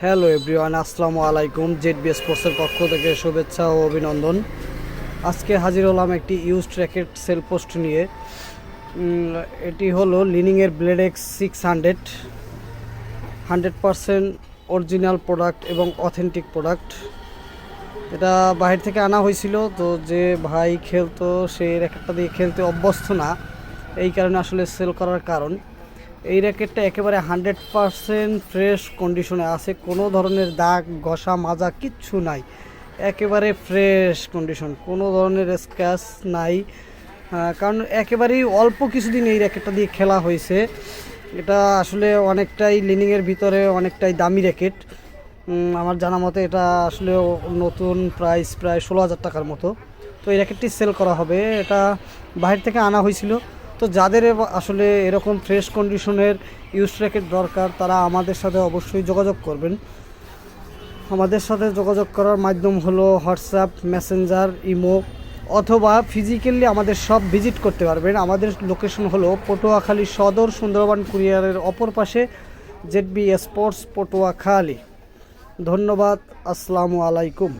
Hello everyone, আসসালামু আলাইকুম। ZB স্পোর্টসের পক্ষ থেকে শুভেচ্ছা ও অভিনন্দন। আজকে হাজির হলাম একটি ইউজড র্যাকেট সেল পোস্ট নিয়ে। এটি হলো লিনিংয়ের ব্লেড এক্স 600, 100% অরিজিনাল প্রোডাক্ট এবং অথেন্টিক প্রোডাক্ট। এটা বাহির থেকে আনা হয়েছিল, তো যে ভাই খেলতো সেই র্যাকেটটা দিয়ে খেলতে অভ্যস্ত না, এই কারণে আসলে সেল করার কারণ। এই র্যাকেটটা একেবারে 100% ফ্রেশ কন্ডিশনে আছে, কোনো ধরনের দাগ ঘষা মাজা কিচ্ছু নাই, একেবারে ফ্রেশ কন্ডিশন, কোনো ধরনের স্ক্র্যাচ নাই। কারণ একেবারেই অল্প কিছুদিন এই র্যাকেটটা দিয়ে খেলা হয়েছে। এটা আসলে অনেকটাই লিনিংয়ের ভিতরে অনেকটাই দামি র্যাকেট। আমার জানা মতে এটা আসলে নতুন প্রাইস প্রায় 16,000 টাকার মতো। তো এই র্যাকেটটি সেল করা হবে, এটা বাইরে থেকে আনা হয়েছিল। তো যাদের আসলে এরকম ফ্রেশ কন্ডিশনের ইউজ র্যাকেট দরকার, তারা আমাদের সাথে অবশ্যই যোগাযোগ করবেন। আমাদের সাথে যোগাযোগ করার মাধ্যম হলো হোয়াটসঅ্যাপ, মেসেঞ্জার, ইমো, অথবা ফিজিক্যালি আমাদের সব ভিজিট করতে পারবেন। আমাদের লোকেশন হলো পটুয়াখালী সদর, সুন্দরবন কুরিয়ারের অপর পাশে, জেডবি স্পোর্টস, পটুয়াখালী। ধন্যবাদ। আসসালামু আলাইকুম।